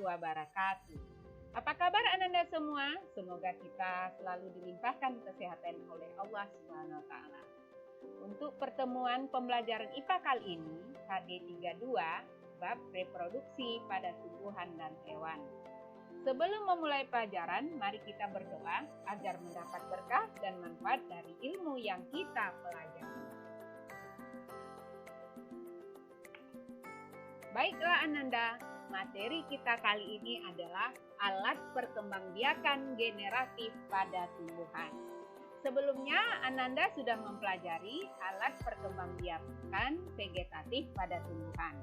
wabarakatuh. Apa kabar Ananda semua? Semoga kita selalu dilimpahkan kesehatan oleh Allah Subhanahu wa taala. Untuk pertemuan pembelajaran IPA kali ini, HD32, bab reproduksi pada tumbuhan dan hewan. Sebelum memulai pelajaran, mari kita berdoa agar mendapat berkah dan manfaat dari ilmu yang kita pelajari. Baiklah Ananda, materi kita kali ini adalah alat perkembangbiakan generatif pada tumbuhan. Sebelumnya Ananda sudah mempelajari alat perkembangbiakan vegetatif pada tumbuhan.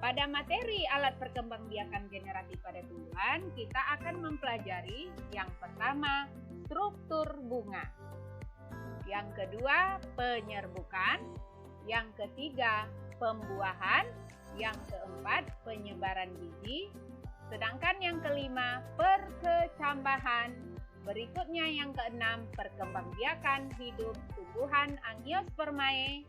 Pada materi alat perkembangbiakan generatif pada tumbuhan, kita akan mempelajari yang pertama, struktur bunga. Yang kedua, penyerbukan. Yang ketiga, pembuahan. Yang keempat, penyebaran biji. Sedangkan yang kelima, perkecambahan. Berikutnya yang keenam, perkembangbiakan hidup tumbuhan Angiospermae.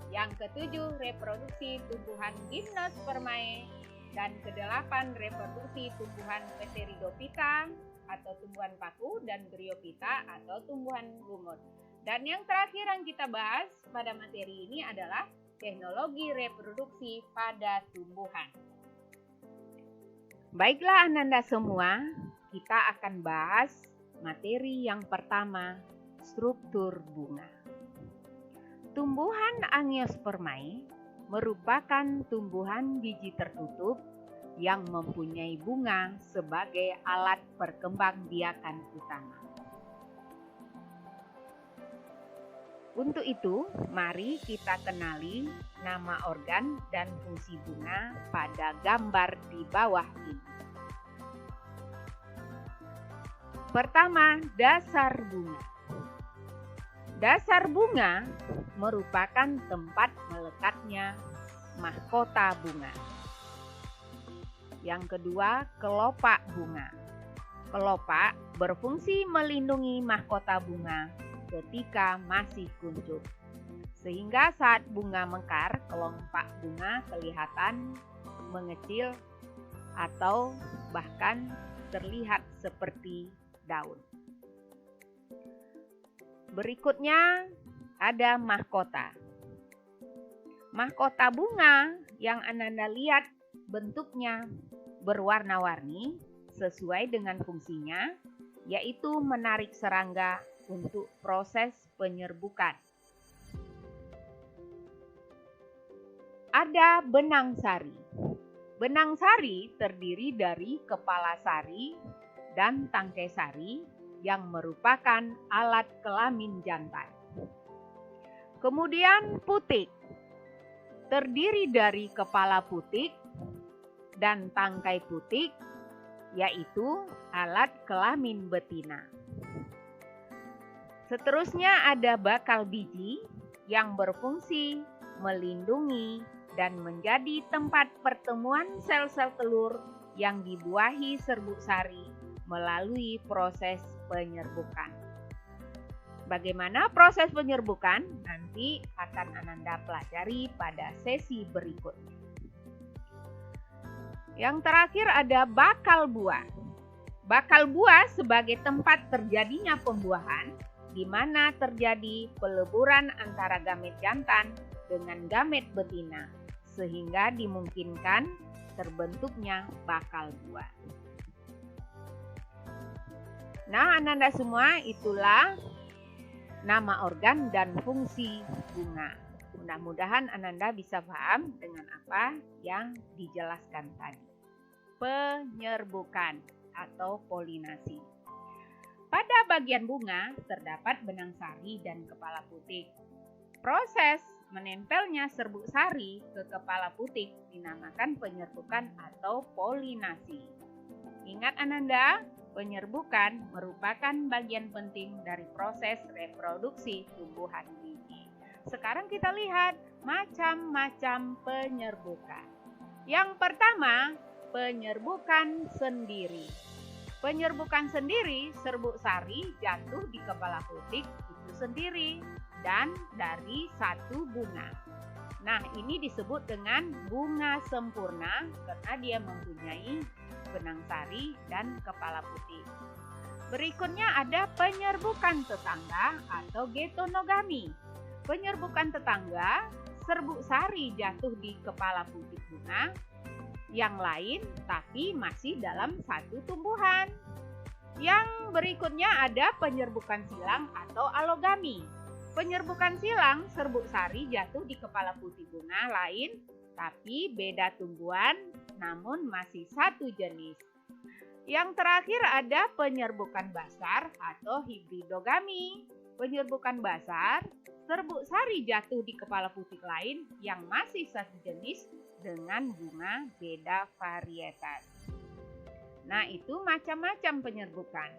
Yang ketujuh, reproduksi tumbuhan Gymnospermae. Dan kedelapan, reproduksi tumbuhan Pteridophyta atau tumbuhan paku dan Bryophyta atau tumbuhan lumut. Dan yang terakhir yang kita bahas pada materi ini adalah teknologi reproduksi pada tumbuhan. Baiklah Ananda semua, kita akan bahas materi yang pertama, struktur bunga. Tumbuhan Angiospermae merupakan tumbuhan biji tertutup yang mempunyai bunga sebagai alat perkembangbiakan utama. Untuk itu, mari kita kenali nama organ dan fungsi bunga pada gambar di bawah ini. Pertama, dasar bunga. Dasar bunga merupakan tempat melekatnya mahkota bunga. Yang kedua, kelopak bunga. Kelopak berfungsi melindungi mahkota bunga ketika masih kuncup. Sehingga saat bunga mekar, kelopak bunga kelihatan mengecil atau bahkan terlihat seperti daun. Berikutnya ada mahkota. Mahkota bunga yang Ananda lihat bentuknya berwarna-warni sesuai dengan fungsinya, yaitu menarik serangga untuk proses penyerbukan. Ada benang sari. Benang sari terdiri dari kepala sari dan tangkai sari yang merupakan alat kelamin jantan. Kemudian putik. Terdiri dari kepala putik dan tangkai putik, yaitu alat kelamin betina. Seterusnya ada bakal biji yang berfungsi melindungi dan menjadi tempat pertemuan sel-sel telur yang dibuahi serbuk sari melalui proses penyerbukan. Bagaimana proses penyerbukan? Nanti akan Ananda pelajari pada sesi berikutnya. Yang terakhir ada bakal buah. Bakal buah sebagai tempat terjadinya pembuahan, di mana terjadi peleburan antara gamet jantan dengan gamet betina, sehingga dimungkinkan terbentuknya bakal buah. Nah, Ananda semua, itulah nama organ dan fungsi bunga. Mudah-mudahan Ananda bisa paham dengan apa yang dijelaskan tadi. Penyerbukan atau polinasi. Pada bagian bunga terdapat benang sari dan kepala putik. Proses menempelnya serbuk sari ke kepala putik dinamakan penyerbukan atau polinasi. Ingat Ananda, penyerbukan merupakan bagian penting dari proses reproduksi tumbuhan biji. Sekarang kita lihat macam-macam penyerbukan. Yang pertama, penyerbukan sendiri. Penyerbukan sendiri, serbuk sari jatuh di kepala putik itu sendiri dan dari satu bunga. Nah, ini disebut dengan bunga sempurna karena dia mempunyai benang sari, dan kepala putih. Berikutnya ada penyerbukan tetangga atau getonogami. Penyerbukan tetangga, serbuk sari jatuh di kepala putih bunga yang lain tapi masih dalam satu tumbuhan. Yang berikutnya ada penyerbukan silang atau alogami. Penyerbukan silang, serbuk sari jatuh di kepala putih bunga lain tapi beda tumbuhan namun masih satu jenis. Yang terakhir ada penyerbukan basar atau hibridogami. Penyerbukan basar, serbuk sari jatuh di kepala putih lain yang masih satu jenis dengan bunga beda varietas. Nah, itu macam-macam penyerbukan.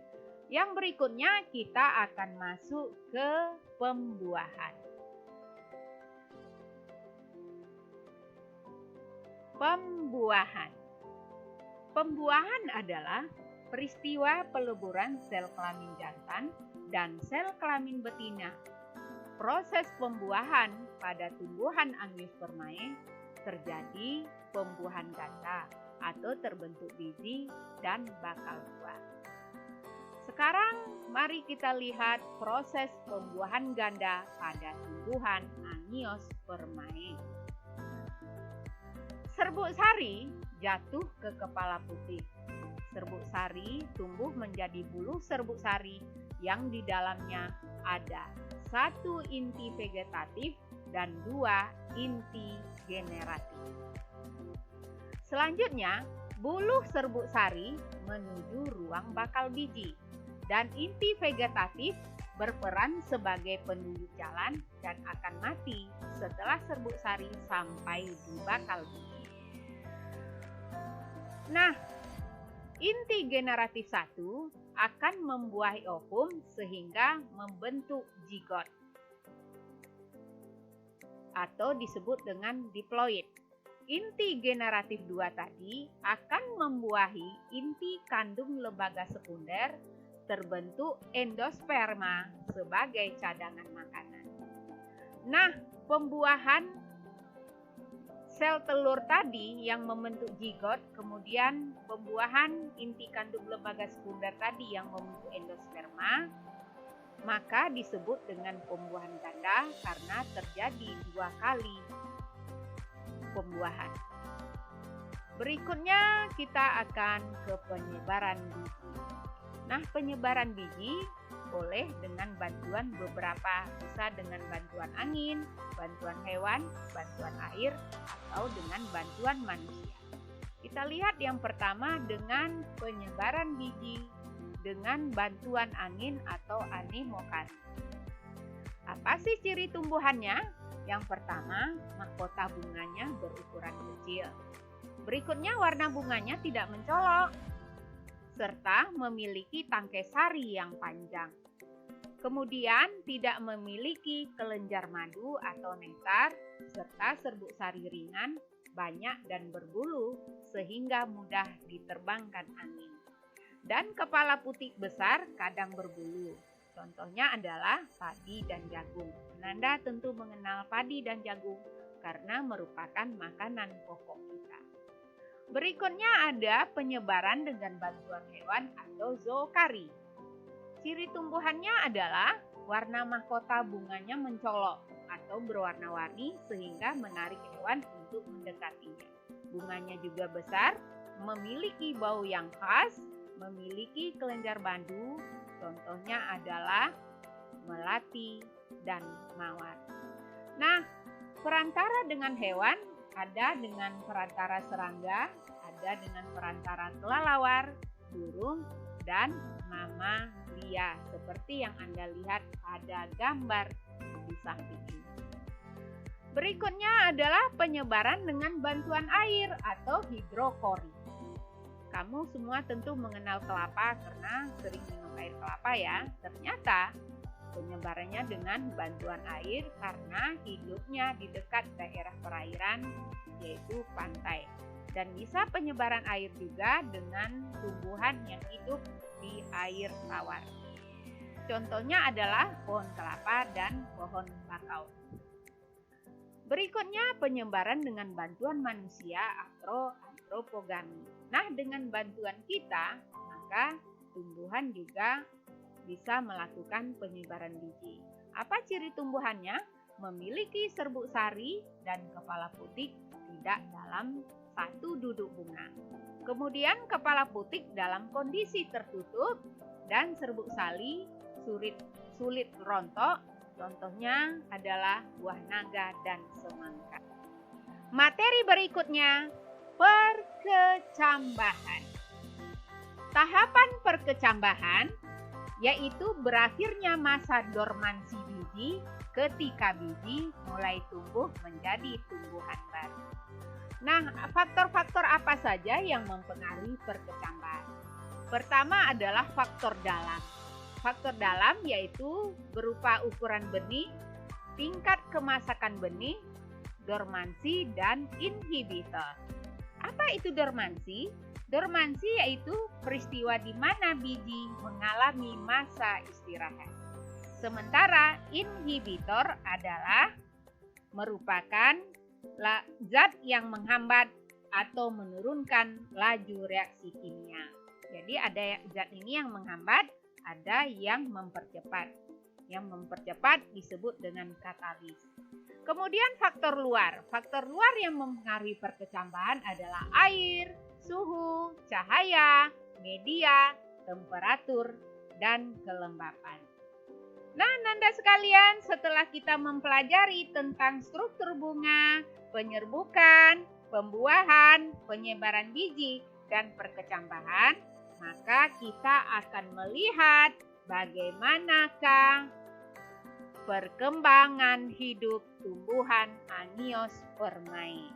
Yang berikutnya kita akan masuk ke pembuahan. Pembuahan adalah peristiwa peleburan sel kelamin jantan dan sel kelamin betina. Proses pembuahan pada tumbuhan Angiospermae terjadi pembuahan ganda atau terbentuk biji dan bakal buah. Sekarang mari kita lihat proses pembuahan ganda pada tumbuhan Angiospermae. Serbuk sari jatuh ke kepala putih. Serbuk sari tumbuh menjadi buluh serbuk sari yang di dalamnya ada 1 inti vegetatif dan 2 inti generatif. Selanjutnya, buluh serbuk sari menuju ruang bakal biji dan inti vegetatif berperan sebagai penunjuk jalan dan akan mati setelah serbuk sari sampai di bakal biji. Nah, inti generatif 1 akan membuahi ovum sehingga membentuk zigot atau disebut dengan diploid. Inti generatif 2 tadi akan membuahi inti kandung lembaga sekunder terbentuk endosperma sebagai cadangan makanan. Nah, pembuahan sel telur tadi yang membentuk zigot, kemudian pembuahan inti kandung lembaga sekunder tadi yang membentuk endosperma, maka disebut dengan pembuahan ganda karena terjadi 2 kali pembuahan. Berikutnya kita akan ke penyebaran biji. Nah, penyebaran biji boleh dengan bantuan beberapa, bisa dengan bantuan angin, bantuan hewan, bantuan air, atau dengan bantuan manusia. Kita lihat yang pertama dengan penyebaran biji dengan bantuan angin atau anemokari. Apa sih ciri tumbuhannya? Yang pertama, mahkota bunganya berukuran kecil. Berikutnya, warna bunganya tidak mencolok, serta memiliki tangkai sari yang panjang. Kemudian tidak memiliki kelenjar madu atau nektar, serta serbuk sari ringan, banyak dan berbulu sehingga mudah diterbangkan angin. Dan kepala putih besar kadang berbulu. Contohnya adalah padi dan jagung. Anda tentu mengenal padi dan jagung karena merupakan makanan pokok kita. Berikutnya ada penyebaran dengan bantuan hewan atau zookari. Ciri tumbuhannya adalah warna mahkota bunganya mencolok atau berwarna-warni sehingga menarik hewan untuk mendekatinya. Bunganya juga besar, memiliki bau yang khas, memiliki kelenjar madu, contohnya adalah melati dan mawar. Nah, perantara dengan hewan ada dengan perantara serangga, ada dengan perantara kelelawar, burung, dan mamalia seperti yang Anda lihat pada gambar di samping ini. Berikutnya adalah penyebaran dengan bantuan air atau hidrokori. Kamu semua tentu mengenal kelapa karena sering minum air kelapa ya. Ternyata penyebarannya dengan bantuan air karena hidupnya di dekat daerah perairan yaitu pantai. Dan bisa penyebaran air juga dengan tumbuhan yang hidup di air tawar. Contohnya adalah pohon kelapa dan pohon bakau. Berikutnya penyebaran dengan bantuan manusia atau antropogami. Nah, dengan bantuan kita, maka tumbuhan juga bisa melakukan penyebaran biji. Apa ciri tumbuhannya? Memiliki serbuk sari dan kepala putik tidak dalam satu duduk bunga. Kemudian kepala putik dalam kondisi tertutup dan serbuk sari sulit rontok. Contohnya adalah buah naga dan semangka. Materi berikutnya, perkecambahan. Tahapan perkecambahan yaitu berakhirnya masa dormansi biji ketika biji mulai tumbuh menjadi tumbuhan baru. Nah, faktor-faktor apa saja yang mempengaruhi perkecambahan? Pertama adalah faktor dalam. Faktor dalam yaitu berupa ukuran benih, tingkat kemasakan benih, dormansi, dan inhibitor. Apa itu dormansi? Dormansi yaitu peristiwa di mana biji mengalami masa istirahat. Sementara inhibitor adalah merupakan zat yang menghambat atau menurunkan laju reaksi kimia. Jadi ada zat ini yang menghambat, ada yang mempercepat. Yang mempercepat disebut dengan katalis. Kemudian faktor luar. Faktor luar yang mempengaruhi perkecambahan adalah air, suhu, cahaya, media, temperatur, dan kelembapan. Nah, Nanda sekalian, setelah kita mempelajari tentang struktur bunga, penyerbukan, pembuahan, penyebaran biji, dan perkecambahan, maka kita akan melihat bagaimanakah perkembangan hidup tumbuhan Angiospermae.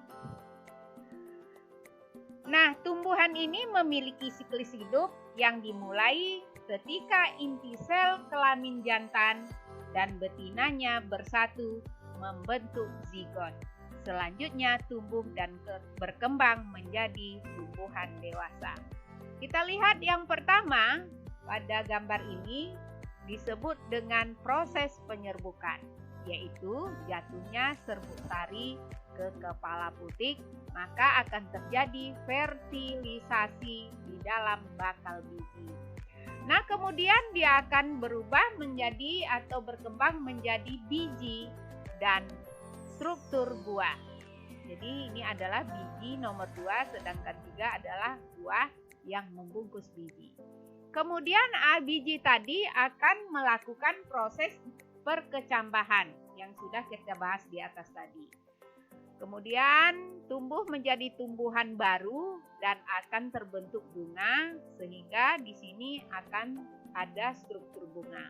Nah, tumbuhan ini memiliki siklus hidup yang dimulai ketika inti sel kelamin jantan dan betinanya bersatu membentuk zigot. Selanjutnya tumbuh dan berkembang menjadi tumbuhan dewasa. Kita lihat yang pertama pada gambar ini disebut dengan proses penyerbukan, yaitu jatuhnya serbuk sari ke kepala putik, maka akan terjadi fertilisasi di dalam bakal biji. Nah, kemudian dia akan berubah menjadi atau berkembang menjadi biji dan struktur buah. Jadi ini adalah biji nomor 2, sedangkan 3 adalah buah yang membungkus biji. Kemudian biji tadi akan melakukan proses perkecambahan yang sudah kita bahas di atas tadi. Kemudian tumbuh menjadi tumbuhan baru dan akan terbentuk bunga, sehingga di sini akan ada struktur bunga.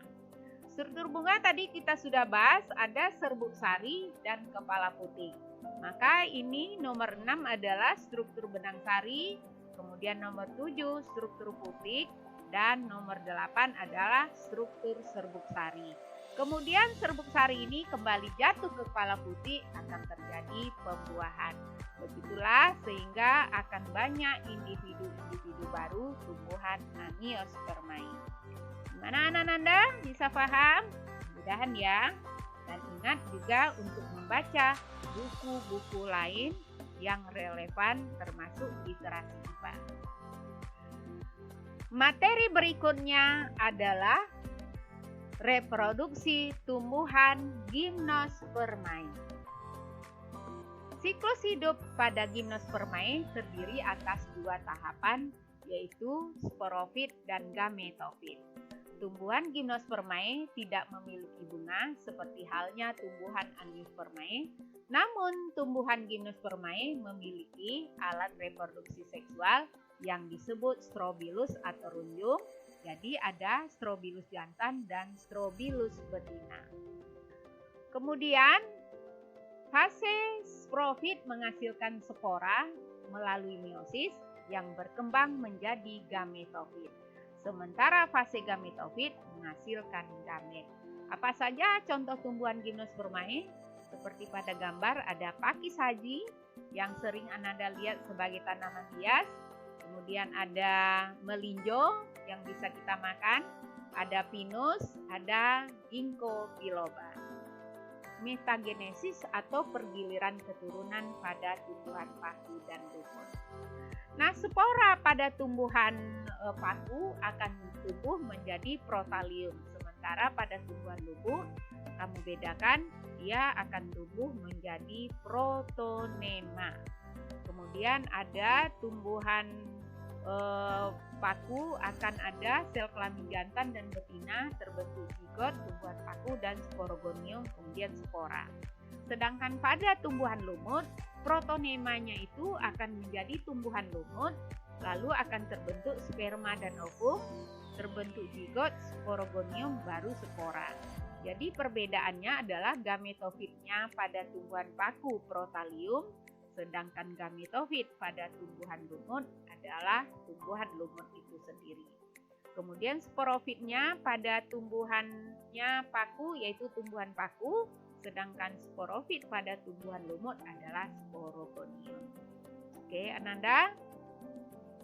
Struktur bunga tadi kita sudah bahas, ada serbuk sari dan kepala putik. Maka ini nomor 6 adalah struktur benang sari, kemudian nomor 7 struktur putik, dan nomor 8 adalah struktur serbuk sari. Kemudian serbuk sari ini kembali jatuh ke kepala putik, akan terjadi pembuahan. Begitulah sehingga akan banyak individu-individu baru tumbuhan Angiospermae. Gimana anak Nanda? Bisa paham? Mudah-mudahan ya. Dan ingat juga untuk membaca buku-buku lain yang relevan termasuk literasi IPA. Materi berikutnya adalah reproduksi tumbuhan Gymnospermae. Siklus hidup pada Gymnospermae terdiri atas 2 tahapan, yaitu sporofit dan gametofit. Tumbuhan Gymnospermae tidak memiliki bunga seperti halnya tumbuhan Angiospermae, namun tumbuhan Gymnospermae memiliki alat reproduksi seksual yang disebut strobilus atau runjung. Jadi ada strobilus jantan dan strobilus betina. Kemudian fase sporofit menghasilkan spora melalui meiosis yang berkembang menjadi gametofit. Sementara fase gametofit menghasilkan gamet. Apa saja contoh tumbuhan Gymnospermae? Seperti pada gambar ada pakis haji yang sering Ananda lihat sebagai tanaman hias. Kemudian ada melinjo yang bisa kita makan, ada pinus, ada ginkgo biloba. Metagenesis atau pergiliran keturunan pada tumbuhan paku dan rumput. Nah, spora pada tumbuhan paku akan tumbuh menjadi protalium. Sementara pada tumbuhan lumut, kamu bedakan, dia akan tumbuh menjadi protonema. Kemudian ada tumbuhan paku akan ada sel kelamin jantan dan betina terbentuk zigot, tumbuhan paku dan sporogonium, kemudian spora. Sedangkan pada tumbuhan lumut, protonemanya itu akan menjadi tumbuhan lumut, lalu akan terbentuk sperma dan ovum, terbentuk zigot, sporogonium, baru spora. Jadi perbedaannya adalah gametofitnya pada tumbuhan paku protalium, sedangkan gametofit pada tumbuhan lumut adalah tumbuhan lumut itu sendiri. Kemudian sporofitnya pada tumbuhannya paku yaitu tumbuhan paku, sedangkan sporofit pada tumbuhan lumut adalah sporogonium. Oke, Ananda,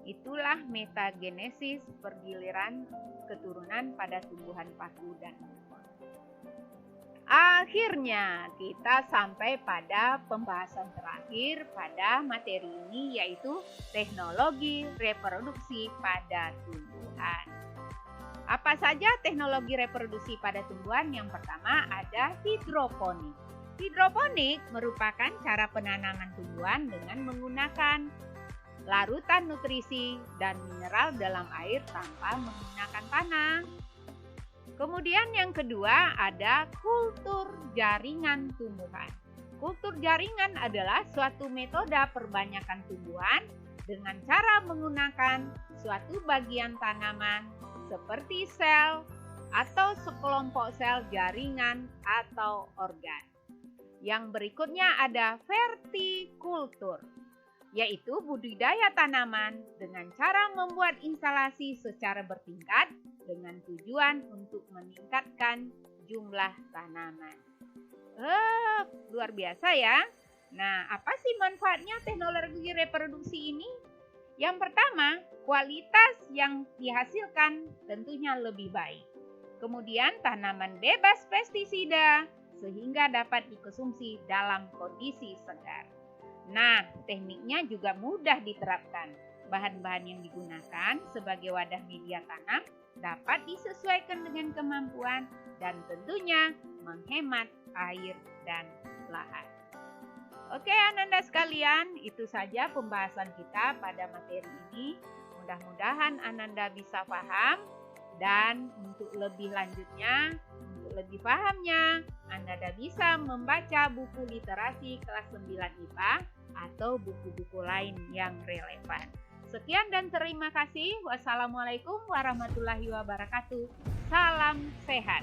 itulah metagenesis pergiliran keturunan pada tumbuhan paku dan lumut. Akhirnya kita sampai pada pembahasan terakhir pada materi ini, yaitu teknologi reproduksi pada tumbuhan. Apa saja teknologi reproduksi pada tumbuhan? Yang pertama ada hidroponik. Hidroponik merupakan cara penanaman tumbuhan dengan menggunakan larutan nutrisi dan mineral dalam air tanpa menggunakan tanah. Kemudian yang kedua ada kultur jaringan tumbuhan. Kultur jaringan adalah suatu metode perbanyakan tumbuhan dengan cara menggunakan suatu bagian tanaman seperti sel atau sekelompok sel jaringan atau organ. Yang berikutnya ada vertikultur, yaitu budidaya tanaman dengan cara membuat instalasi secara bertingkat dengan tujuan untuk meningkatkan jumlah tanaman. Luar biasa ya. Nah, apa sih manfaatnya teknologi reproduksi ini? Yang pertama, kualitas yang dihasilkan tentunya lebih baik. Kemudian tanaman bebas pestisida sehingga dapat dikonsumsi dalam kondisi segar. Nah, tekniknya juga mudah diterapkan. Bahan-bahan yang digunakan sebagai wadah media tanam dapat disesuaikan dengan kemampuan dan tentunya menghemat air dan lahan. Oke, Ananda sekalian, itu saja pembahasan kita pada materi ini. Mudah-mudahan Ananda bisa paham, dan untuk lebih lanjutnya, untuk lebih pahamnya, Ananda bisa membaca buku literasi kelas 9 IPA atau buku-buku lain yang relevan. Sekian dan terima kasih. Wassalamualaikum warahmatullahi wabarakatuh. Salam sehat.